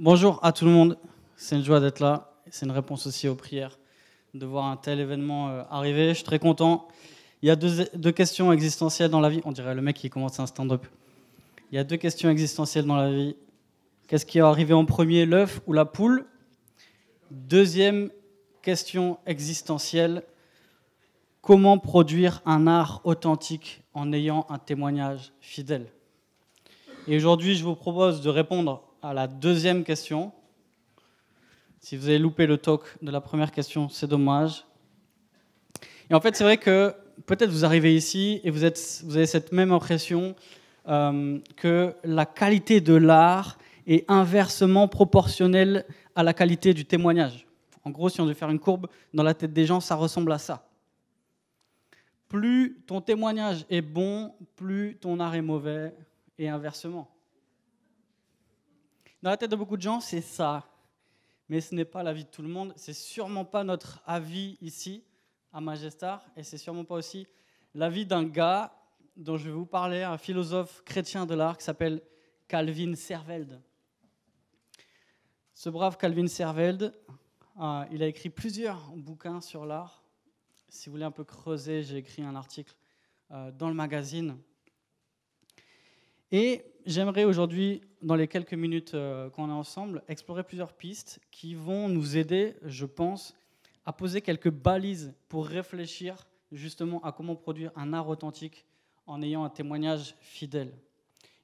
Bonjour à tout le monde, c'est une joie d'être là, c'est une réponse aussi aux prières, de voir un tel événement arriver, je suis très content. Il y a deux questions existentielles dans la vie, on dirait le mec qui commence un stand-up. Il y a deux questions existentielles dans la vie. Qu'est-ce qui est arrivé en premier, l'œuf ou la poule? Deuxième question existentielle, comment produire un art authentique en ayant un témoignage fidèle? Et aujourd'hui, je vous propose de répondre à la deuxième question. Si vous avez loupé le talk de la première question, c'est dommage. Et en fait, c'est vrai que peut-être vous arrivez ici et vous avez cette même impression que la qualité de l'art est inversement proportionnelle à la qualité du témoignage. En gros, si on devait faire une courbe dans la tête des gens, ça ressemble à ça. Plus ton témoignage est bon, plus ton art est mauvais, et inversement. Dans la tête de beaucoup de gens, c'est ça. Mais ce n'est pas l'avis de tout le monde. C'est sûrement pas notre avis ici, à Majestar, et c'est sûrement pas aussi l'avis d'un gars dont je vais vous parler, un philosophe chrétien de l'art qui s'appelle Calvin Servelde. Ce brave Calvin Servelde, il a écrit plusieurs bouquins sur l'art. Si vous voulez un peu creuser, j'ai écrit un article dans le magazine. Et j'aimerais aujourd'hui, dans les quelques minutes qu'on a ensemble, explorer plusieurs pistes qui vont nous aider, je pense, à poser quelques balises pour réfléchir justement à comment produire un art authentique en ayant un témoignage fidèle.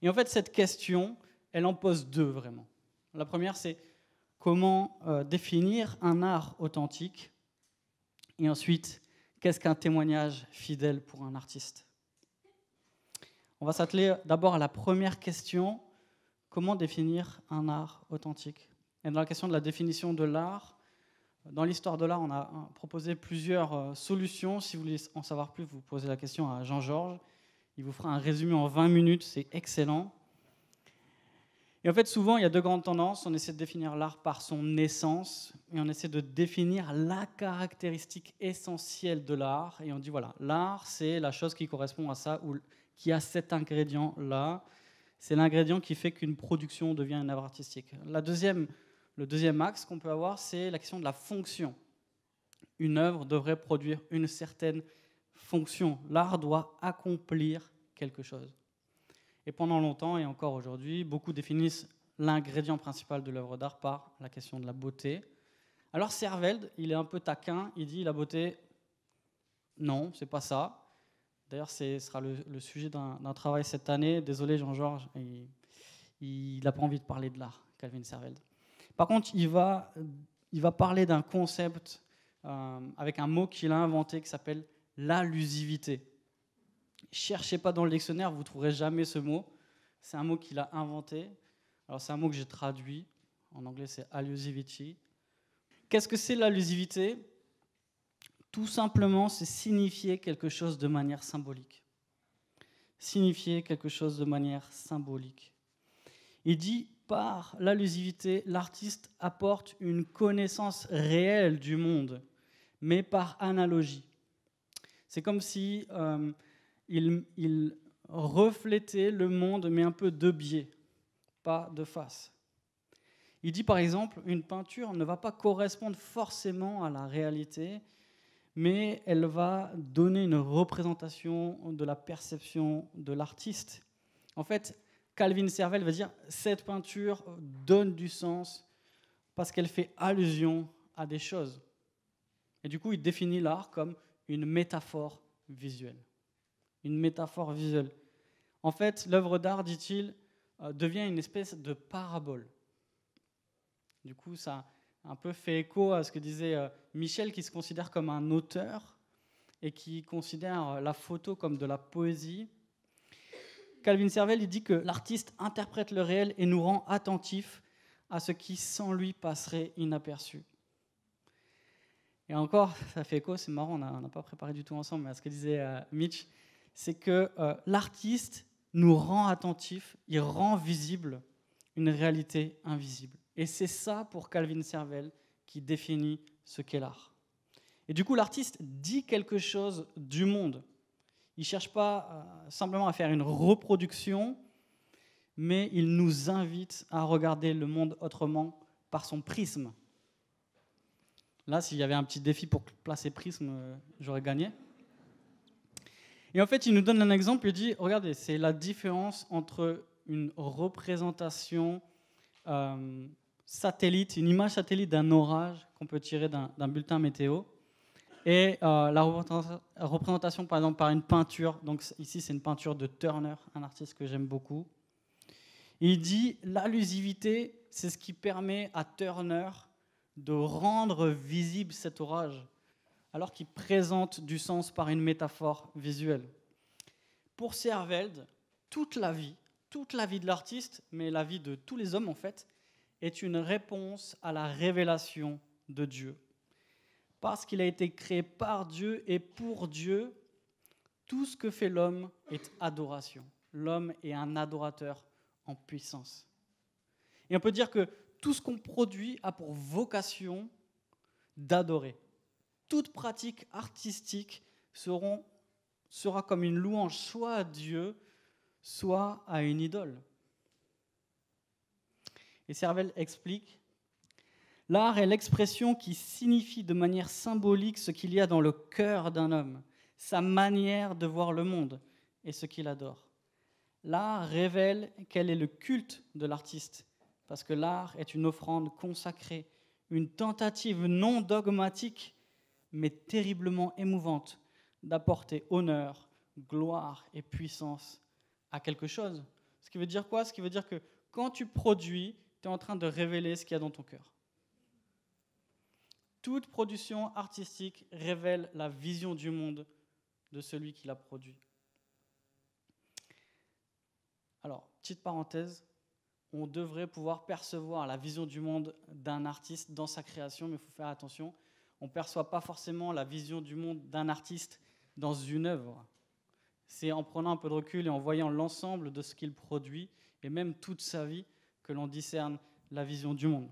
Et en fait, cette question, elle en pose deux vraiment. La première, c'est comment définir un art authentique? Et ensuite, qu'est-ce qu'un témoignage fidèle pour un artiste? On va s'atteler d'abord à la première question, comment définir un art authentique? Et dans la question de la définition de l'art, dans l'histoire de l'art, on a proposé plusieurs solutions. Si vous voulez en savoir plus, vous posez la question à Jean-Georges. Il vous fera un résumé en 20 minutes, c'est excellent. Et en fait, souvent, il y a deux grandes tendances. On essaie de définir l'art par son essence, et on essaie de définir la caractéristique essentielle de l'art. Et on dit, voilà, l'art, c'est la chose qui correspond à ça, ou qui a cet ingrédient-là. C'est l'ingrédient qui fait qu'une production devient une œuvre artistique. Le deuxième axe qu'on peut avoir, c'est la question de la fonction. Une œuvre devrait produire une certaine fonction. L'art doit accomplir quelque chose. Et pendant longtemps, et encore aujourd'hui, beaucoup définissent l'ingrédient principal de l'œuvre d'art par la question de la beauté. Alors Servelde, il est un peu taquin, il dit la beauté, non, c'est pas ça. D'ailleurs, ce sera le sujet d'un travail cette année. Désolé Jean-Georges, il n'a pas envie de parler de l'art, Calvin Servelde. Par contre, il va parler d'un concept avec un mot qu'il a inventé qui s'appelle l'allusivité. Cherchez pas dans le dictionnaire, vous ne trouverez jamais ce mot. C'est un mot qu'il a inventé. Alors c'est un mot que j'ai traduit. En anglais, c'est allusivity. Qu'est-ce que c'est l'allusivité? Tout simplement, c'est signifier quelque chose de manière symbolique. Signifier quelque chose de manière symbolique. Il dit, par l'allusivité, l'artiste apporte une connaissance réelle du monde, mais par analogie. C'est comme si il reflétait le monde, mais un peu de biais, pas de face. Il dit par exemple, une peinture ne va pas correspondre forcément à la réalité, mais elle va donner une représentation de la perception de l'artiste. En fait, Calvin Servelde va dire, cette peinture donne du sens parce qu'elle fait allusion à des choses. Et du coup, il définit l'art comme une métaphore visuelle. Une métaphore visuelle. En fait, l'œuvre d'art, dit-il, devient une espèce de parabole. Du coup, ça a un peu fait écho à ce que disait Michel, qui se considère comme un auteur et qui considère la photo comme de la poésie. Calvin Servelde, il dit que l'artiste interprète le réel et nous rend attentifs à ce qui, sans lui, passerait inaperçu. Et encore, ça fait écho, c'est marrant, on n'a pas préparé du tout ensemble, mais à ce que disait Mitch, c'est que l'artiste nous rend attentifs, il rend visible une réalité invisible. Et c'est ça, pour Calvin Servelde, qui définit ce qu'est l'art. Et du coup, l'artiste dit quelque chose du monde. Il ne cherche pas simplement à faire une reproduction, mais il nous invite à regarder le monde autrement par son prisme. Là, s'il y avait un petit défi pour placer prisme, j'aurais gagné. Et en fait, il nous donne un exemple, il dit, regardez, c'est la différence entre une représentation satellite, une image satellite d'un orage qu'on peut tirer d'un bulletin météo, et la représentation, par exemple, par une peinture. Donc ici, c'est une peinture de Turner, un artiste que j'aime beaucoup. Et il dit, l'allusivité, c'est ce qui permet à Turner de rendre visible cet orage, alors qu'il présente du sens par une métaphore visuelle. Pour Seerveld, toute la vie de l'artiste, mais la vie de tous les hommes en fait, est une réponse à la révélation de Dieu. Parce qu'il a été créé par Dieu et pour Dieu, tout ce que fait l'homme est adoration. L'homme est un adorateur en puissance. Et on peut dire que tout ce qu'on produit a pour vocation d'adorer. Toute pratique artistique sera comme une louange soit à Dieu, soit à une idole. Et Seerveld explique, l'art est l'expression qui signifie de manière symbolique ce qu'il y a dans le cœur d'un homme, sa manière de voir le monde et ce qu'il adore. L'art révèle quel est le culte de l'artiste, parce que l'art est une offrande consacrée, une tentative non dogmatique, mais terriblement émouvante, d'apporter honneur, gloire et puissance à quelque chose. Ce qui veut dire quoi? Ce qui veut dire que quand tu produis, tu es en train de révéler ce qu'il y a dans ton cœur. Toute production artistique révèle la vision du monde de celui qui l'a produit. Alors, petite parenthèse, on devrait pouvoir percevoir la vision du monde d'un artiste dans sa création, mais il faut faire attention. On ne perçoit pas forcément la vision du monde d'un artiste dans une œuvre. C'est en prenant un peu de recul et en voyant l'ensemble de ce qu'il produit, et même toute sa vie, que l'on discerne la vision du monde.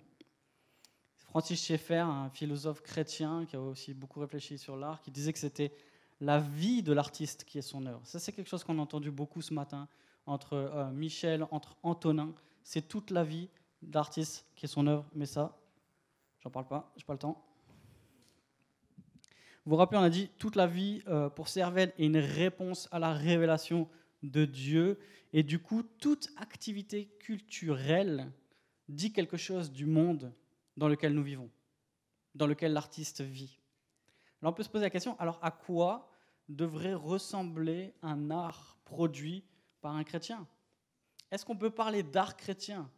Francis Schaeffer, un philosophe chrétien qui a aussi beaucoup réfléchi sur l'art, qui disait que c'était la vie de l'artiste qui est son œuvre. Ça, c'est quelque chose qu'on a entendu beaucoup ce matin entre Michel, entre Antonin. C'est toute la vie d'artiste qui est son œuvre, mais ça, j'en parle pas, j'ai pas le temps. Vous vous rappelez, on a dit toute la vie pour Seerveld est une réponse à la révélation de Dieu, et du coup, toute activité culturelle dit quelque chose du monde dans lequel nous vivons, dans lequel l'artiste vit. Alors on peut se poser la question, alors à quoi devrait ressembler un art produit par un chrétien? Est-ce qu'on peut parler d'art chrétien? En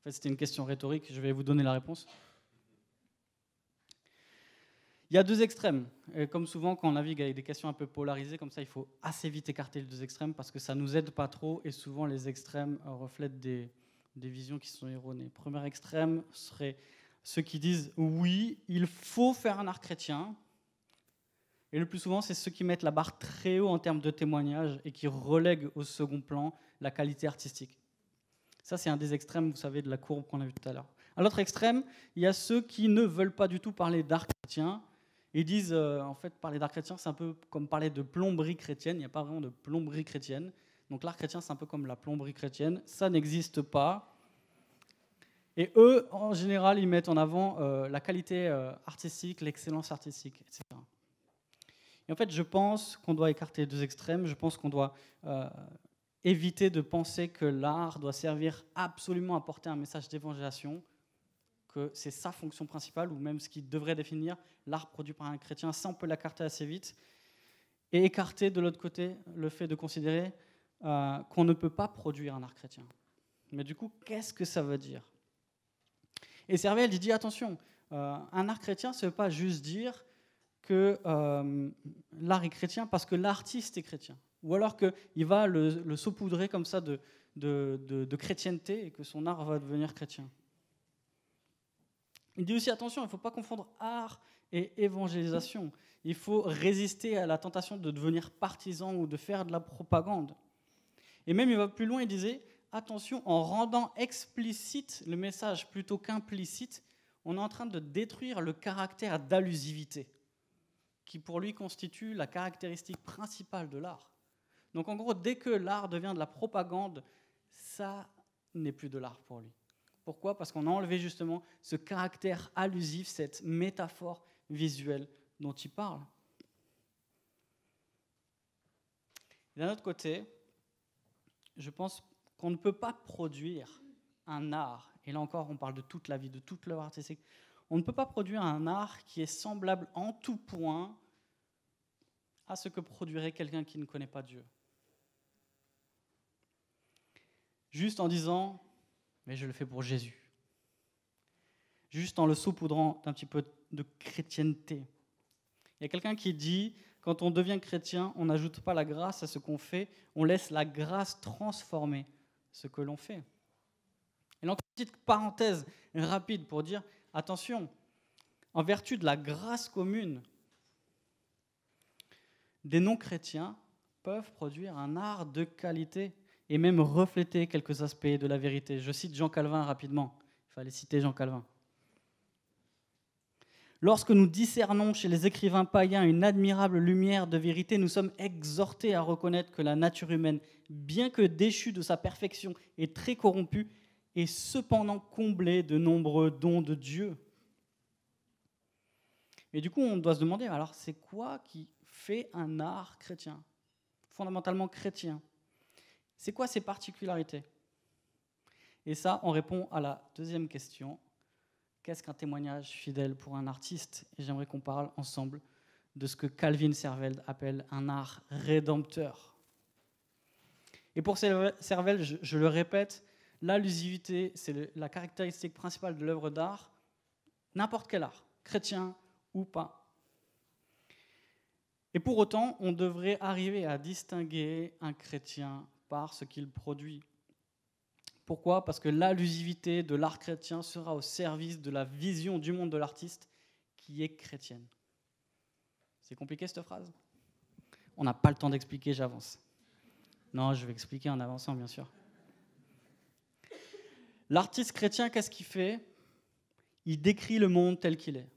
fait, c'était une question rhétorique, je vais vous donner la réponse. Il y a deux extrêmes. Et comme souvent, quand on navigue avec des questions un peu polarisées, comme ça, il faut assez vite écarter les deux extrêmes parce que ça ne nous aide pas trop et souvent les extrêmes reflètent des visions qui sont erronées. Premier extrême serait ceux qui disent oui, il faut faire un art chrétien. Et le plus souvent, c'est ceux qui mettent la barre très haut en termes de témoignages et qui relèguent au second plan la qualité artistique. Ça, c'est un des extrêmes, vous savez, de la courbe qu'on a vue tout à l'heure. À l'autre extrême, il y a ceux qui ne veulent pas du tout parler d'art chrétien. Ils disent, en fait, parler d'art chrétien, c'est un peu comme parler de plomberie chrétienne. Il n'y a pas vraiment de plomberie chrétienne. Donc l'art chrétien, c'est un peu comme la plomberie chrétienne. Ça n'existe pas. Et eux, en général, ils mettent en avant la qualité artistique, l'excellence artistique, etc. Et en fait, je pense qu'on doit écarter les deux extrêmes. Je pense qu'on doit éviter de penser que l'art doit servir absolument à porter un message d'évangélisation, que c'est sa fonction principale, ou même ce qui devrait définir l'art produit par un chrétien. Ça, on peut l'écarter assez vite. Et écarter, de l'autre côté, le fait de considérer qu'on ne peut pas produire un art chrétien. Mais du coup, qu'est-ce que ça veut dire? Et Seerveld, il dit, attention, un art chrétien, ça ne veut pas juste dire que l'art est chrétien parce que l'artiste est chrétien. Ou alors qu'il va le saupoudrer comme ça de chrétienté et que son art va devenir chrétien. Il dit aussi, attention, il ne faut pas confondre art et évangélisation. Il faut résister à la tentation de devenir partisan ou de faire de la propagande. Et même, il va plus loin, il disait, attention, en rendant explicite le message plutôt qu'implicite, on est en train de détruire le caractère d'allusivité, qui pour lui constitue la caractéristique principale de l'art. Donc en gros, dès que l'art devient de la propagande, ça n'est plus de l'art pour lui. Pourquoi ? Parce qu'on a enlevé justement ce caractère allusif, cette métaphore visuelle dont il parle. D'un autre côté, je pense qu'on ne peut pas produire un art, et là encore on parle de toute la vie, de toute l'œuvre artistique, on ne peut pas produire un art qui est semblable en tout point à ce que produirait quelqu'un qui ne connaît pas Dieu. Juste en disant, mais je le fais pour Jésus. Juste en le saupoudrant d'un petit peu de chrétienté. Il y a quelqu'un qui dit, quand on devient chrétien, on n'ajoute pas la grâce à ce qu'on fait, on laisse la grâce transformer ce que l'on fait. Et là, une petite parenthèse rapide pour dire, attention, en vertu de la grâce commune, des non-chrétiens peuvent produire un art de qualité et même refléter quelques aspects de la vérité. Je cite Jean Calvin rapidement. Il fallait citer Jean Calvin. Lorsque nous discernons chez les écrivains païens une admirable lumière de vérité, nous sommes exhortés à reconnaître que la nature humaine, bien que déchue de sa perfection et très corrompue, est cependant comblée de nombreux dons de Dieu. Et du coup, on doit se demander, alors c'est quoi qui fait un art chrétien, fondamentalement chrétien ? C'est quoi ses particularités ? Et ça, on répond à la deuxième question. Qu'est-ce qu'un témoignage fidèle pour un artiste ? Et j'aimerais qu'on parle ensemble de ce que Calvin Servelde appelle un art rédempteur. Et pour Servelde, je le répète, l'allusivité, c'est la caractéristique principale de l'œuvre d'art, n'importe quel art, chrétien ou pas. Et pour autant, on devrait arriver à distinguer un chrétien par ce qu'il produit. Pourquoi ? Parce que l'allusivité de l'art chrétien sera au service de la vision du monde de l'artiste qui est chrétienne. C'est compliqué cette phrase ? On n'a pas le temps d'expliquer, j'avance. Non, je vais expliquer en avançant, bien sûr. L'artiste chrétien, qu'est-ce qu'il fait ? Il décrit le monde tel qu'il est.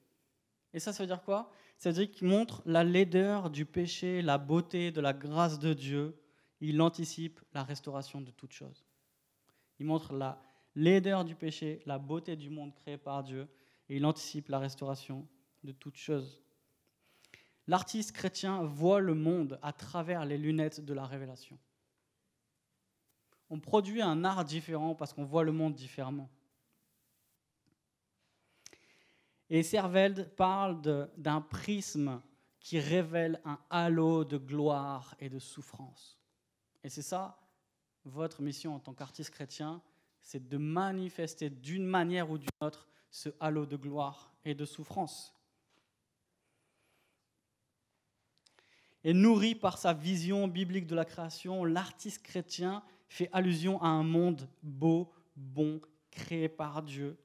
Et ça veut dire quoi ? Ça veut dire qu'il montre la laideur du péché, la beauté de la grâce de Dieu. Il anticipe la restauration de toutes choses. Il montre la laideur du péché, la beauté du monde créé par Dieu, et il anticipe la restauration de toutes choses. L'artiste chrétien voit le monde à travers les lunettes de la révélation. On produit un art différent parce qu'on voit le monde différemment. Et Servelde parle d'un prisme qui révèle un halo de gloire et de souffrance. Et c'est ça, votre mission en tant qu'artiste chrétien, c'est de manifester d'une manière ou d'une autre ce halo de gloire et de souffrance. Et nourri par sa vision biblique de la création, l'artiste chrétien fait allusion à un monde beau, bon, créé par Dieu.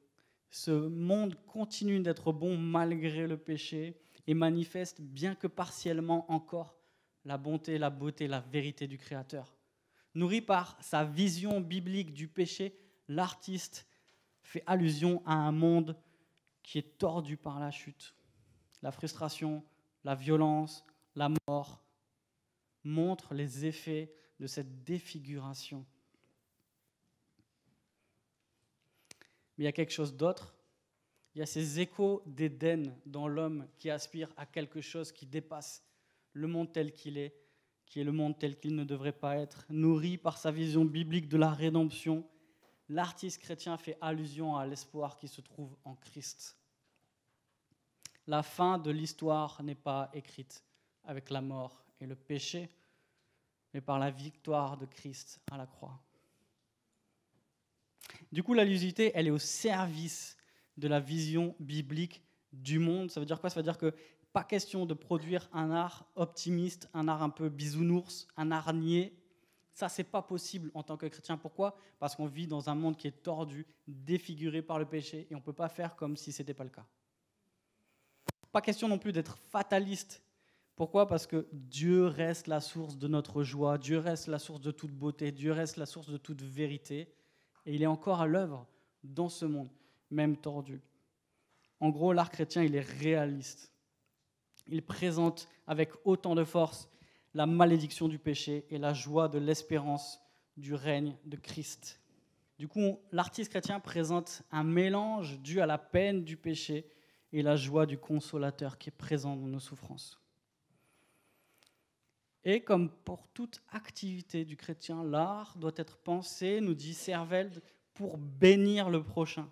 Ce monde continue d'être bon malgré le péché et manifeste, bien que partiellement encore, la bonté, la beauté, la vérité du Créateur. Nourri par sa vision biblique du péché, l'artiste fait allusion à un monde qui est tordu par la chute. La frustration, la violence, la mort montrent les effets de cette défiguration. Mais il y a quelque chose d'autre. Il y a ces échos d'Éden dans l'homme qui aspire à quelque chose qui dépasse le monde tel qu'il est, qui est le monde tel qu'il ne devrait pas être. Nourri par sa vision biblique de la rédemption, l'artiste chrétien fait allusion à l'espoir qui se trouve en Christ. La fin de l'histoire n'est pas écrite avec la mort et le péché, mais par la victoire de Christ à la croix. Du coup, l'allusivité, elle est au service de la vision biblique du monde. Ça veut dire quoi ? Ça veut dire que pas question de produire un art optimiste, un art un peu bisounours, un art niais. Ça, c'est pas possible en tant que chrétien. Pourquoi ? Parce qu'on vit dans un monde qui est tordu, défiguré par le péché, et on ne peut pas faire comme si ce n'était pas le cas. Pas question non plus d'être fataliste. Pourquoi ? Parce que Dieu reste la source de notre joie, Dieu reste la source de toute beauté, Dieu reste la source de toute vérité, et il est encore à l'œuvre dans ce monde, même tordu. En gros, l'art chrétien, il est réaliste. Il présente avec autant de force la malédiction du péché et la joie de l'espérance du règne de Christ. Du coup, l'artiste chrétien présente un mélange dû à la peine du péché et la joie du consolateur qui est présent dans nos souffrances. Et comme pour toute activité du chrétien, l'art doit être pensé, nous dit Servel, pour bénir le prochain.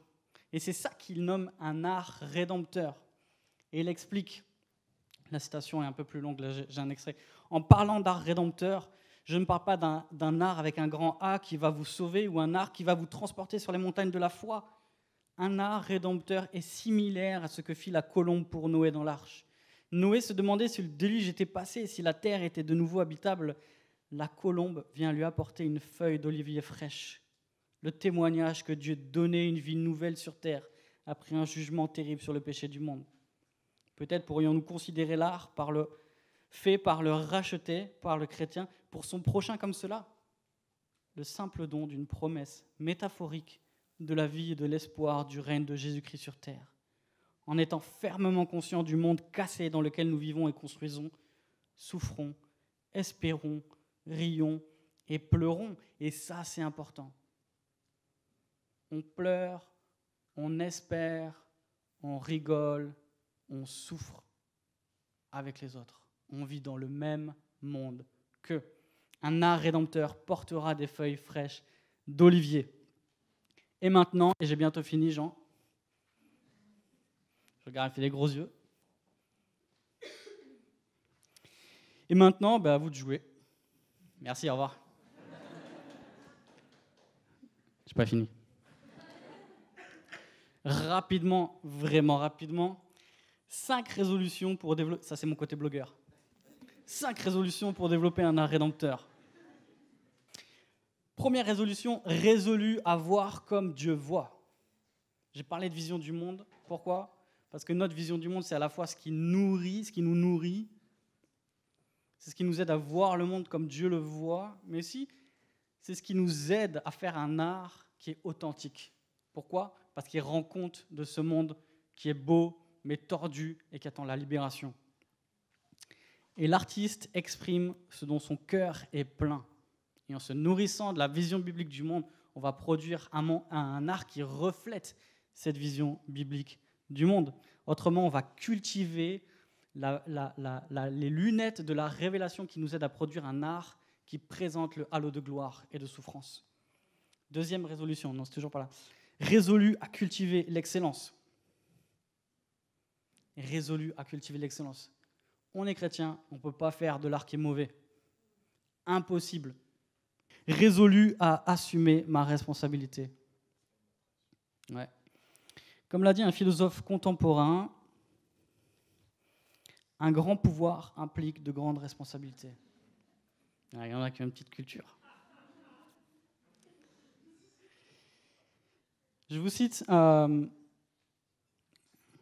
Et c'est ça qu'il nomme un art rédempteur. Et il explique, la citation est un peu plus longue, là j'ai un extrait. En parlant d'art rédempteur, je ne parle pas d'un art avec un grand A qui va vous sauver ou un art qui va vous transporter sur les montagnes de la foi. Un art rédempteur est similaire à ce que fit la colombe pour Noé dans l'arche. Noé se demandait si le déluge était passé et si la terre était de nouveau habitable. La colombe vient lui apporter une feuille d'olivier fraîche, le témoignage que Dieu donnait une vie nouvelle sur terre après un jugement terrible sur le péché du monde. Peut-être pourrions-nous considérer l'art fait par le racheté, par le chrétien, pour son prochain comme cela. Le simple don d'une promesse métaphorique de la vie et de l'espoir du règne de Jésus-Christ sur terre. En étant fermement conscients du monde cassé dans lequel nous vivons et construisons, souffrons, espérons, rions et pleurons. Et ça, c'est important. On pleure, on espère, on rigole, on souffre avec les autres. On vit dans le même monde qu'eux. Un art rédempteur portera des feuilles fraîches d'olivier. Et maintenant, et j'ai bientôt fini, Jean. Je regarde, il fait des gros yeux. Et maintenant, à vous de jouer. Merci, au revoir. J'ai pas fini. Rapidement, vraiment rapidement, 5 résolutions pour développer... Ça, c'est mon côté blogueur. 5 résolutions pour développer un art rédempteur. Première résolution, résolu à voir comme Dieu voit. J'ai parlé de vision du monde. Pourquoi ? Parce que notre vision du monde, c'est à la fois ce qui nous nourrit, c'est ce qui nous aide à voir le monde comme Dieu le voit, mais aussi c'est ce qui nous aide à faire un art qui est authentique. Pourquoi ? Parce qu'il rend compte de ce monde qui est beau, mais tordu et qui attend la libération. Et l'artiste exprime ce dont son cœur est plein. Et en se nourrissant de la vision biblique du monde, on va produire un art qui reflète cette vision biblique du monde. Autrement, on va cultiver les lunettes de la révélation qui nous aident à produire un art qui présente le halo de gloire et de souffrance. Deuxième résolution, non, c'est toujours pas là. Résolu à cultiver l'excellence. Résolu à cultiver l'excellence. On est chrétien, on ne peut pas faire de l'art qui est mauvais. Impossible. Résolu à assumer ma responsabilité. Ouais. Comme l'a dit un philosophe contemporain, un grand pouvoir implique de grandes responsabilités. Il y en a qui ont une petite culture. Je vous cite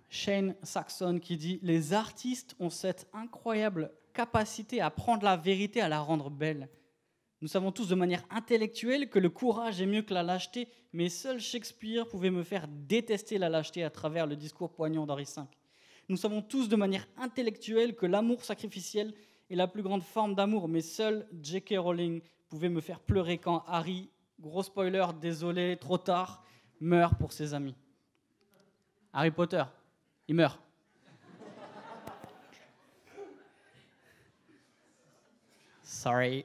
Shane Saxon qui dit « Les artistes ont cette incroyable capacité à prendre la vérité, à la rendre belle. Nous savons tous de manière intellectuelle que le courage est mieux que la lâcheté, mais seul Shakespeare pouvait me faire détester la lâcheté à travers le discours poignant d'Henri V. Nous savons tous de manière intellectuelle que l'amour sacrificiel est la plus grande forme d'amour, mais seul J.K. Rowling pouvait me faire pleurer quand Harry, gros spoiler, désolé, trop tard, meurt pour ses amis. Harry Potter, il meurt. Sorry.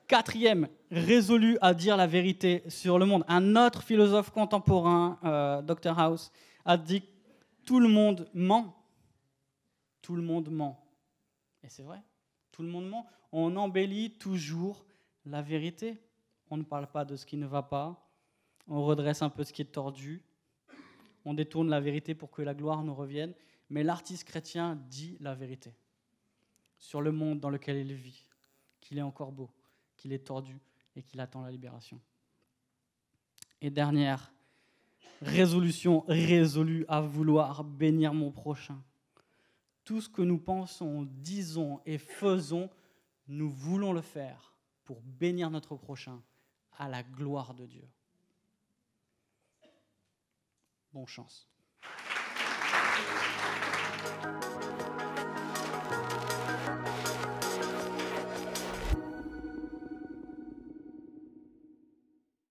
Quatrième, résolu à dire la vérité sur le monde. Un autre philosophe contemporain, Dr House, a dit « Tout le monde ment. Tout le monde ment. » Et c'est vrai, tout le monde ment. On embellit toujours la vérité. On ne parle pas de ce qui ne va pas. On redresse un peu ce qui est tordu. On détourne la vérité pour que la gloire nous revienne. Mais l'artiste chrétien dit la vérité sur le monde dans lequel il vit, qu'il est encore beau, qu'il est tordu et qu'il attend la libération. Et dernière résolution, résolue à vouloir bénir mon prochain. Tout ce que nous pensons, disons et faisons, nous voulons le faire pour bénir notre prochain à la gloire de Dieu. Bonne chance.